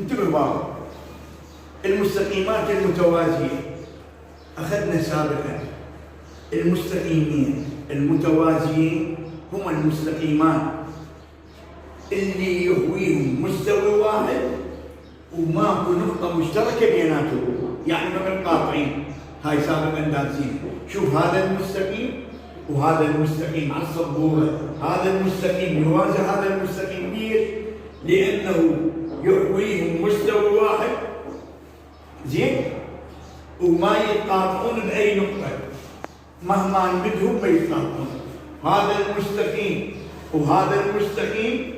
انتبه بابا. المستقيمات المتوازية أخذنا سابقا. المستقيمين المتوازيين هم المستقيمات اللي يهويهم مستوى واحد وماكو نقطة مشتركة بيناتهم، يعني ما متقاطعين. هاي سابقا دارسين. شوف هذا المستقيم وهذا المستقيم على السبورة، هذا المستقيم يوازي هذا المستقيم. ليش؟ لأنه يحويهم مستوى واحد، زين، وما يتقاطعون بأي نقطة، مهما نمدهم ما يتقاطعون. هذا المستقيم وهذا المستقيم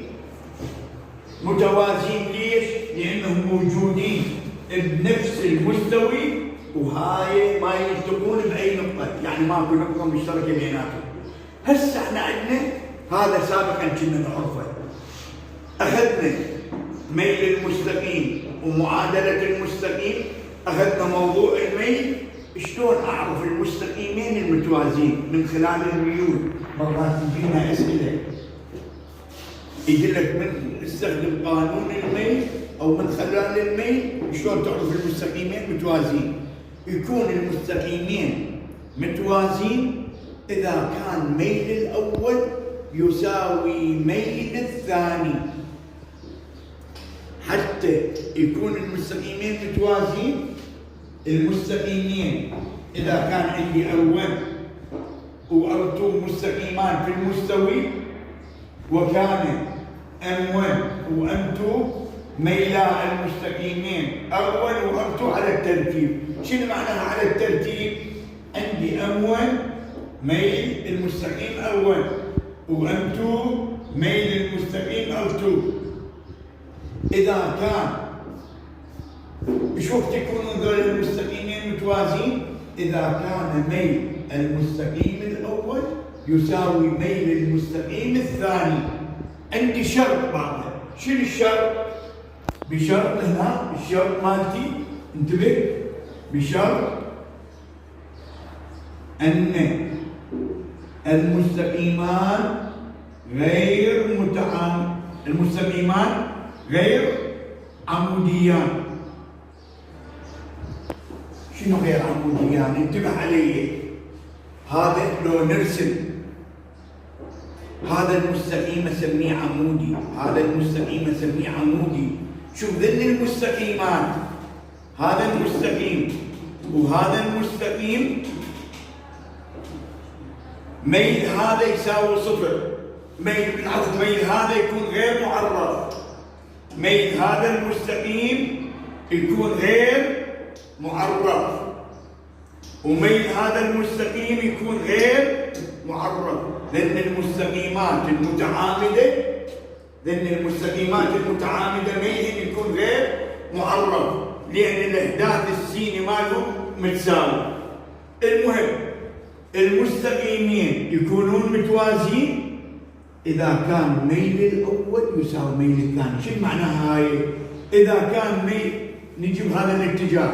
متوازيين. ليش؟ لأنهم موجودين بنفس المستوى وهاي ما يلتقون بأي نقطة، يعني ماكو نقطة مشتركة بيناتهم. هسه احنا عندنا هذا سابقا كنا نعرفه. أخذنا ميل المستقيم ومعادلة المستقيم، أخذنا موضوع الميل. شلون أعرف المستقيمين المتوازيين؟ من خلال الميول. مرات تجينا أسئلة يقول لك من استخدم قانون الميل أو من خلال الميل شلون تعرف المستقيمين متوازيين؟ يكون المستقيمين متوازين إذا كان ميل الأول يساوي ميل الثاني. حتى يكون المستقيمين متوازيين، المستقيمين إذا كان عندي أول وأرتو مستقيمان في المستوي وكان M1 وM2 ميلا المستقيمين أول وM2 على الترتيب. شنو معناها على الترتيب؟ عندي M1 ميل المستقيم أول وM2 ميل المستقيم R2. إذا كان شوف تكونون ذول المستقيمين متوازين إذا كان ميل المستقيم الأول يساوي ميل المستقيم الثاني. عندي شرط بعده. شنو الشرط؟ بشرط هنا الشرط مالتي، انتبه، بشرط أن المستقيمان غير عموديان. شنو غير عموديان؟ انتبه علي. هذا لو نرسم هذا المستقيم اسميه عمودي، هذا المستقيم اسميه عمودي. شوف ذل المستقيمات، هذا المستقيم وهذا المستقيم ميل هذا يساوي صفر. ميل هذا يكون غير معرف. ميل هذا المستقيم يكون غير معرف، وميل هذا المستقيم يكون غير معرف. لأن المستقيمات المتعامدة ميلهم يكون غير معرف، لأن الإحداث السيني مالهم متساوي. المهم المستقيمين يكونون متوازيين إذا كان ميل الأول يساوي ميل الثاني. شو معناها هاي؟ إذا كان ميل، نجيب هذا الاتجاه،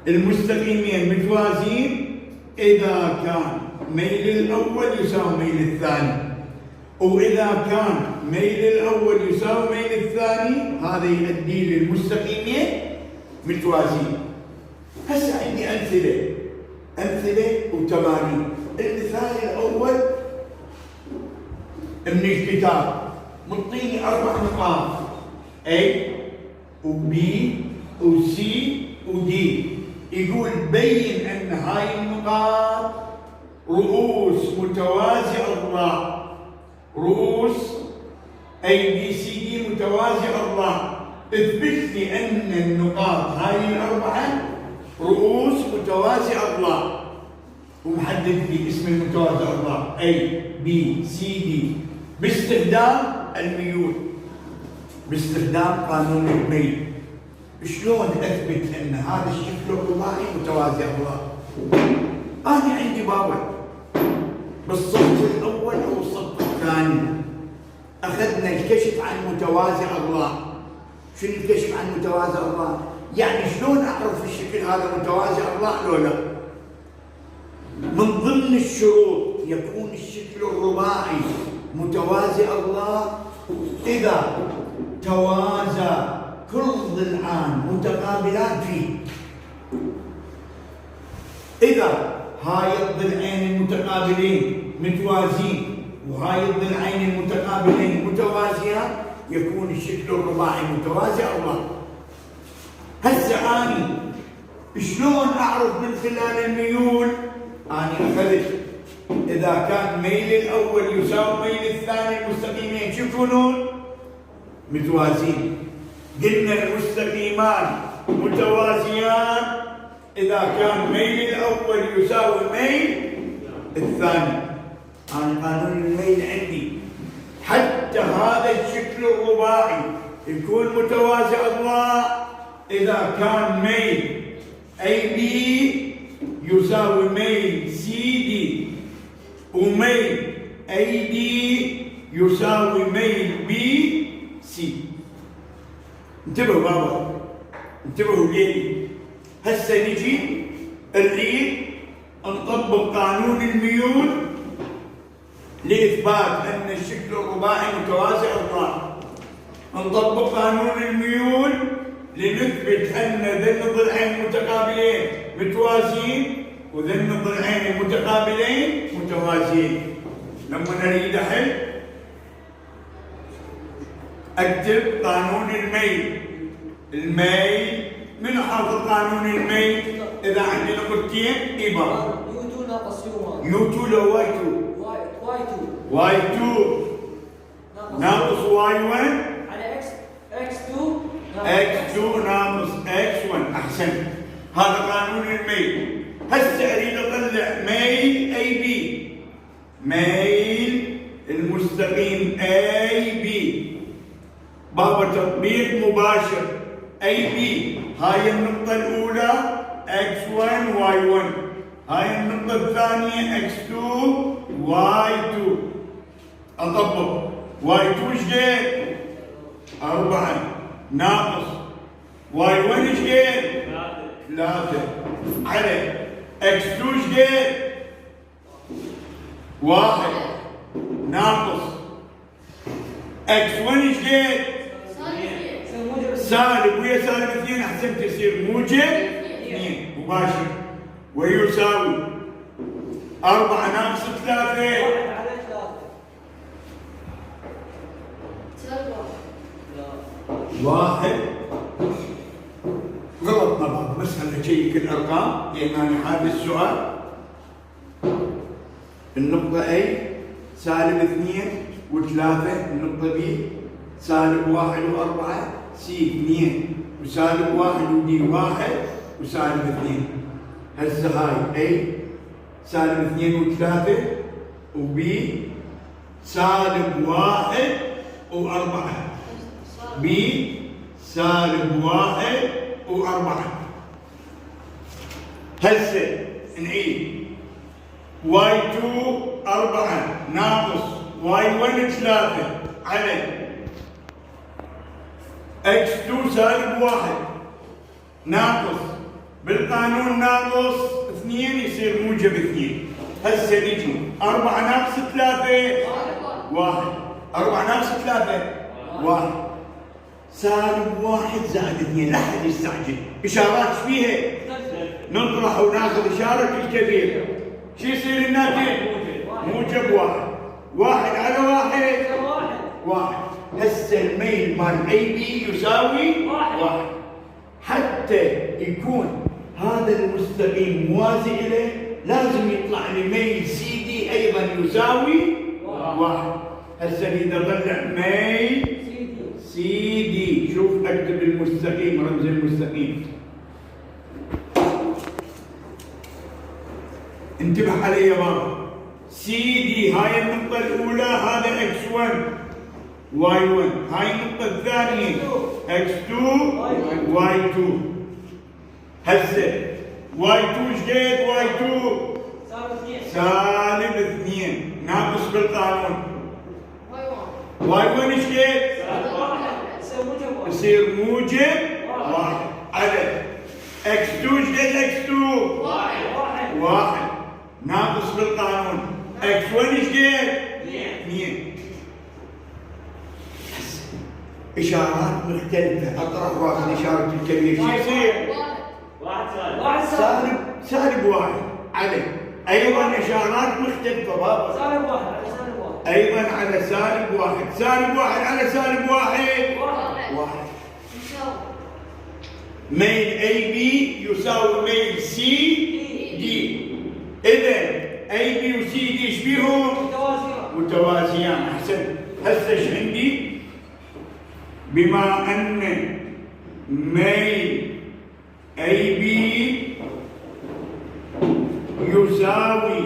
المستقيمين متوازيين إذا كان ميل الأول يساوي ميل الثاني، وإذا كان ميل الأول يساوي ميل الثاني هذا يؤدي للمستقيمين متوازيين. هسه عندي أمثلة وتمارين. المثال الأول من الكتاب مطيني 4 نقاط A وB وC وD. يقول بين أن هاي النقاط رؤوس متوازي أضلاع. رؤوس ABCD متوازي أضلاع. اثبت لي أن النقاط هاي ال4 رؤوس متوازي أضلاع، ومحدد لي اسم المتوازي أضلاع A B C D باستخدام الميول، باستخدام قانون الميل. شلون اثبت ان هذا الشكل الرباعي متوازي اضلاع؟ انا عندي بابا بالصف الاول او الصف الثاني اخذنا الكشف عن متوازي اضلاع. شنو الكشف عن متوازي اضلاع؟ يعني شلون اعرف الشكل هذا متوازي اضلاع لو لا؟ من ضمن الشروط يكون الشكل الرباعي متوازي اضلاع اذا توازى كل ضلعان متقابلان فيه. إذا هاي الضلعين المتقابلين متوازين وهاي الضلعين المتقابلين متوازيان يكون الشكل الرباعي متوازي أو لا. هسه أني شلون أعرف من خلال الميول؟ أنا أخذت إذا كان ميل الأول يساوي ميل الثاني المستقيمين شو يكونون؟ متوازين. قلنا المستقيمان متوازيان إذا كان ميل الأول يساوي ميل الثاني. أنا قانون الميل عندي حتى هذا الشكل الرباعي يكون متوازي الله إذا كان ميل AB يساوي ميل CD وميل AD يساوي ميل BC. انتبهوا بابا، انتبهوا لي. هسه نجي نريد نطبق قانون الميول لإثبات أن الشكل الرباعي متوازي أو لا. نطبق قانون الميول لنثبت أن ذن الضلعين المتقابلين متوازيين وذن الضلعين المتقابلين متوازيين. لما نريد أحل أكتب قانون الميل. الميل من حافظ قانون الميل؟ إذا عندي نقطتين إبر U2 ناقص U1 U2 لو Y2 Y2 ناقص Y1 على X2 X2 ناقص X1. أحسن، هذا قانون الميل. هسه أريد أطلع ميل AB، ميل المستقيم AB. بابا تطبيق مباشر. AB هاي النقطة الأولى X1 Y1، هاي النقطة الثانية X2 Y2. أطبق Y2 شقد؟ 4 ناقص Y1 شقد؟ 3 على X2 شقد؟ 1 ناقص X1 شقد؟ سالب ويا سالب 2 أحسن تصير موجب 2 مباشر ويساوي 4 ناقص 3 1. غلط طبعا، بس خلينا نشيك الارقام لان انا حابب السؤال. النقطة A سالب 2 و3، النقطة B سالب 1 و4، C 2 وسالب 1 ودي 1 وسالب 2. هسه هاي A سالب 2 و3 وB سالب 1 و4، B سالب 1 و4. هسه نعيد Y2 4 ناقص Y1 3 على X2 سالب 1 ناقص بالقانون ناقص 2 يصير موجب 2. هسه نجي 4 ناقص 3 1، 4 ناقص 3 1 سالب 1 زائد 2. لا حد يستعجل، اشارات ايش فيها؟ نطرح وناخذ اشاره الكبير. شو يصير الناتج؟ موجب 1. 1 على 1 هسه الميل مال اي بي يساوي 1. حتى يكون هذا المستقيم موازي إليه لازم يطلع لي ميل سي دي ايضا يساوي 1. هسه اريد اطلع ميل سي دي. شوف اكتب المستقيم، رمز المستقيم. انتبه علي يا بابا. سي دي هاي النقطة الأولى، هذا X1 Y1، هاي النقطة الثانية X2 Y2. هسه Y2 شقد؟ Y2 سالب 2 ناقص بالقانون. Y1 شقد؟ يصير موجب 1 على X2 شقد؟ X2 1 ناقص بالقانون. X1 شقد؟ 2. إشارات مختلفة، أطرح واحد إشارة الكبير شو يصير؟ واحد سالب. سالب واحد على أيضا إشارات مختلفة بابا. سالب واحد على سالب واحد. أيضا على سالب واحد، سالب واحد على سالب واحد. واحد. ميل اي بي يساوي ميل سي دي. إذا اي بي وسي دي ايش بيهم؟ متوازيان. أحسن. هسه ايش عندي؟ بما أن ميل اي بي يساوي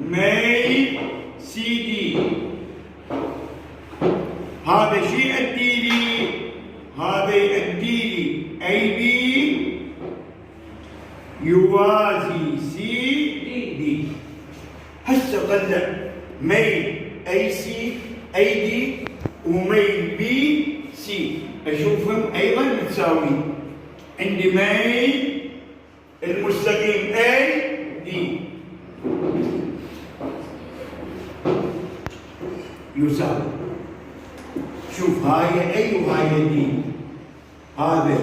ميل سي دي، هذا شيء يؤدي لي، هذا يؤدي لي اي بي يوازي سي دي. هسه طلع ميل اي سي اي دي وميل بي سي، اشوفهم ايضا متساويين. عندي ميل المستقيم اي دي يساوي، شوف هاي اي وهاي دي، هذا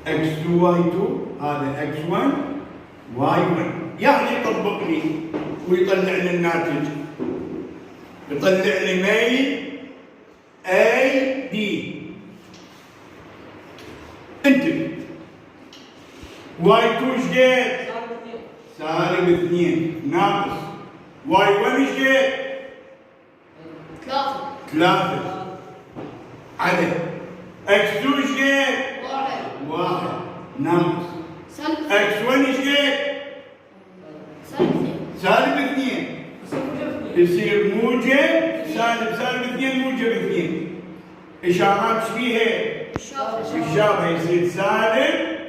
x2 y2 هذا x1 y1، يعني يطبق لي ويطلع لي الناتج، يطلع لي ميل اي دي. انتبه y2 ايش قد؟ سالب 2 ناقص y1 ايش قد؟ 3 على x2 ايش قد؟ 1 ناقص x1 ايش قد؟ سالب 2 يصير موجب سالب 2 موجب 2. اشارات ايش فيها؟ الشابه يصير سالب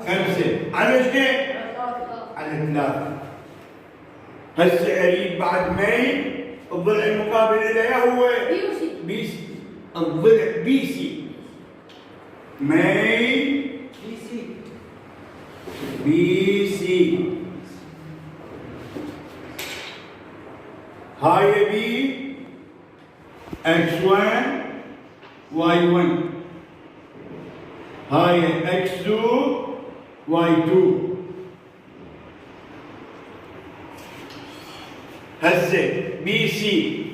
5 على ايش قد؟ على 3. هسه اريد بعد ميل الضلع المقابل له هو بي سي، الضلع بي سي، ميل بي سي، هاي بي x1 y1، هاي x2 y2. هسه بي سي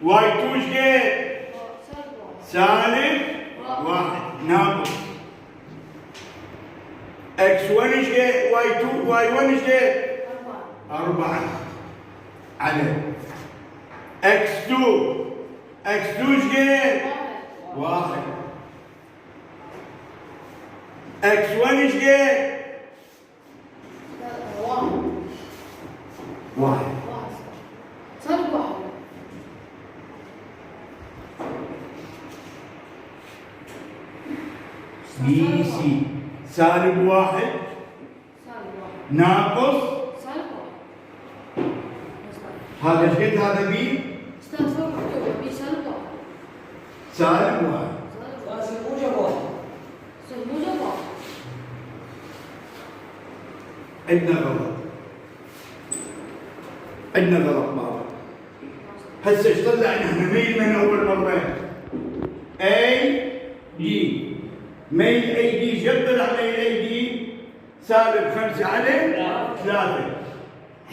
y2 ايش قد؟ سالب 1 ناقص x1 ايش قد؟ y1 ايش قد؟ 4 على x2 ايش قد؟ 1 x1 ايش قد؟ 1 سالب 1. بي سي سالب 1 ناقص هذا ايش قد؟ هذا بي سالب 1. عندنا غلط، عندنا غلط بابا. هسه ايش طلعنا احنا ميل من اول مره؟ اي دي، ميل اي دي جبر على اي دي سالب 5 على 3.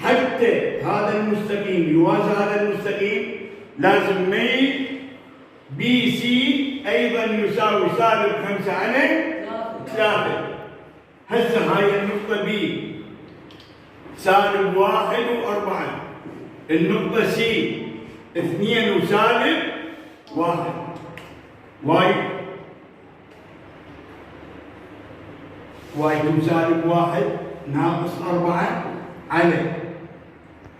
حتى هذا المستقيم يوازي هذا المستقيم لازم ميل بي سي ايضا يساوي سالب 5 على 3. هسه هاي النقطة بي سالب 1 و4، النقطة سي 2 وسالب 1، y2 سالب 1 ناقص 4 على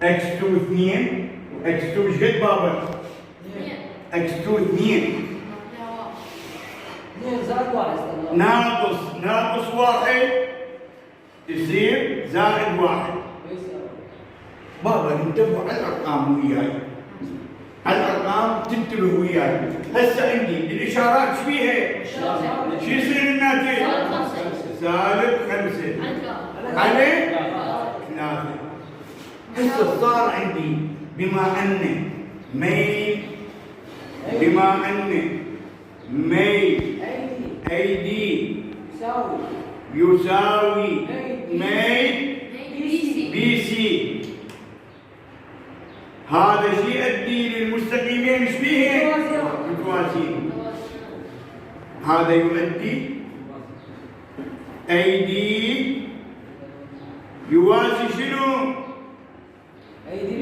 x2 2. x2 ايش قد بابا؟ x2 2 ناقص 1 يصير زائد 1. بابا انتبهوا على الارقام وياي، على الارقام تنتبهوا وياي. هسه عندي الاشارات ايش فيها؟ شو يصير الناتج؟ سالب 5 على 3. هسه صار عندي بما ان ميل أيدي يساوي ميل بي سي. هذا شيء يؤدي للمستقيمين ايش فيهن؟ متوازيين. هذا يؤدي أيدي يوازي شنو؟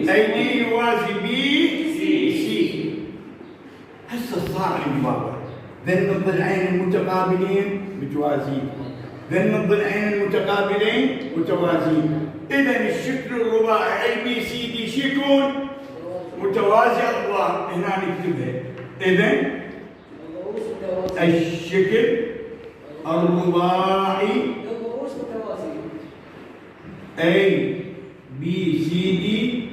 أيدي يوازي بي سي. هسه صار عندي بابا ذن الضلعين المتقابلين متوازيين، ذن الضلعين المتقابلين متوازيين. إذا الشكل الرباعي أي بي سي دي شو يكون؟ متوازي أضلاع. هنا نكتبها. إذا الشكل الرباعي أي بي سي دي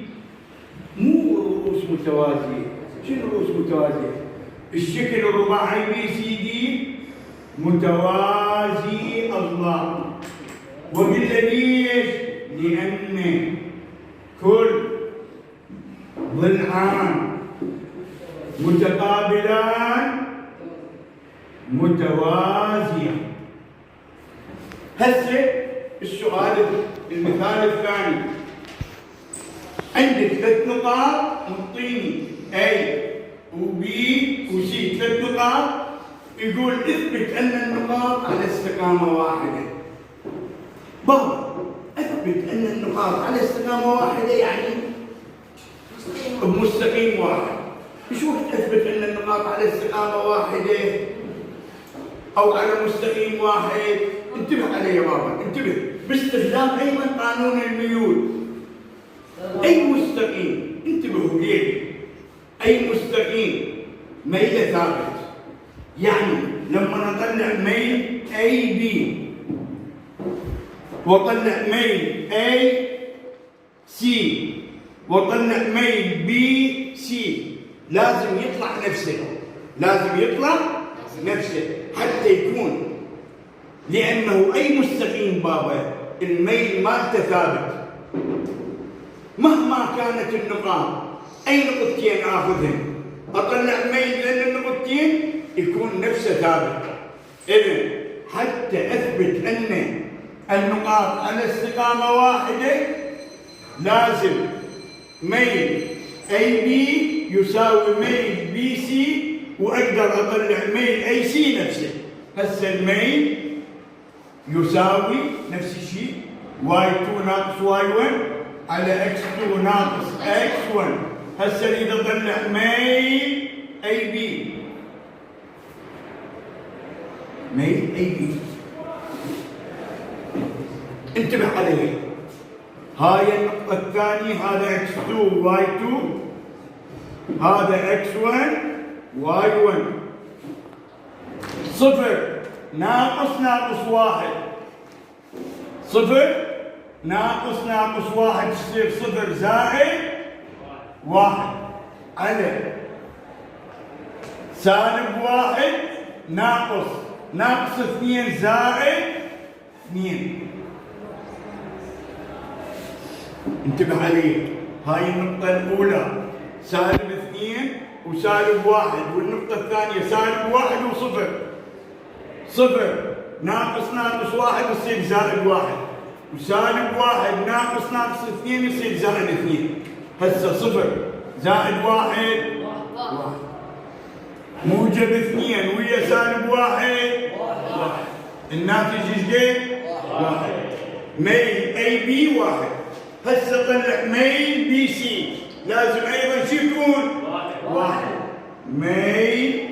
مو رؤوس متوازية. شنو رؤوس متوازية؟ الشكل الرباعي بي سي دي متوازي أضلاع. وقلنا ليش؟ لأن كل ضلعان متقابلان متوازية. هسه السؤال المثال الثاني، عندك 3 نقاط مطيني A و B و C، 3 نقاط. يقول اثبت أن النقاط على استقامة واحدة. بابا اثبت أن النقاط على استقامة واحدة يعني بمستقيم واحد. ايش وقت اثبت أن النقاط على استقامة واحدة أو على مستقيم واحد؟ انتبه علي يا بابا، انتبه باستخدام أيضا قانون الميول. أي مستقيم، انتبهوا ليه، أي مستقيم ميله ثابت. يعني لما نطلع ميل اي بي وطلع ميل اي سي وطلع ميل بي سي لازم يطلع نفسه، لازم يطلع نفسه حتى يكون، لأنه أي مستقيم بابا الميل مالته ثابت مهما كانت النقاط. أي نقطتين آخذهن أطلع ميل لأن النقطتين يكون نفسه ثابت. إذن حتى أثبت أن النقاط على استقامة واحدة لازم ميل أي بي يساوي ميل بي سي، وأقدر أطلع ميل أي سي نفسه. هسه الميل يساوي نفس الشيء y2 ناقص y1 على x2 ناقص x1. هسه اريد اطلع ميل اي بي، ميل اي بي. انتبه علي، هاي النقطة الثانية، هذا x2 y2، هذا x1 y1. 0 ناقص ناقص 1، 0 ناقص ناقص 1 تصير 0 زائد 1 على سالب 1 ناقص ناقص 2 زائد 2. انتبه علي، هاي النقطة الأولى سالب 2 وسالب 1، والنقطة الثانية سالب 1 و0. 0 ناقص ناقص 1 يصير زائد 1، وسالب 1 ناقص ناقص 2 يصير زائد 2. هسه 0 زائد 1 1، موجب 2 ويا سالب 1 1، الناتج ايش قد؟ 1. ميل اي بي 1. هسه طلع ميل بي سي لازم ايضا شو يكون؟ 1. ميل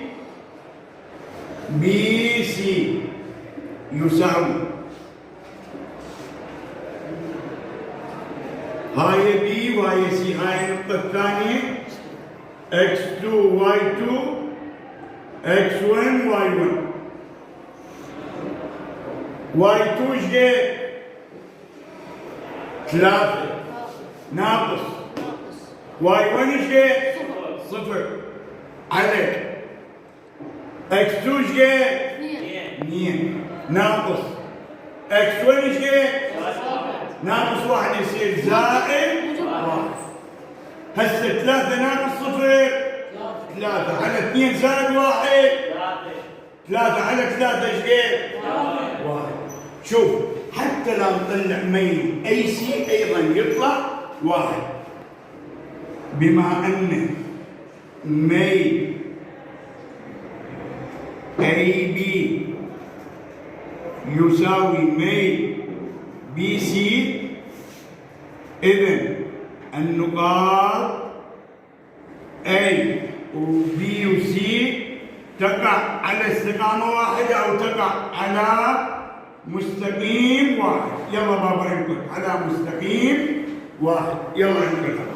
بي سي يساوي، هاي بي وهاي سي، هاي النقطة الثانية x2 y2 x1 y1. y2 ايش قد؟ 3 ناقص y1 ايش قد؟ 0 على x2 ايش قد؟ 2 ناقص x1 ايش قد؟ ناقص 1 يصير زائد 1. هسه 3 ناقص 0 3 على 2 زائد 1 3 على 3 ايش جيب؟ 1. شوف حتى لو نطلع ميل اي سي ايضا يطلع 1. بما ان ميل اي بي يساوي ميل بي سي، اذن النقاط A و B و C تقع على استقامة واحدة أو تقع على مستقيم واحد. يلا بابا انقل على مستقيم واحد. يلا انقل.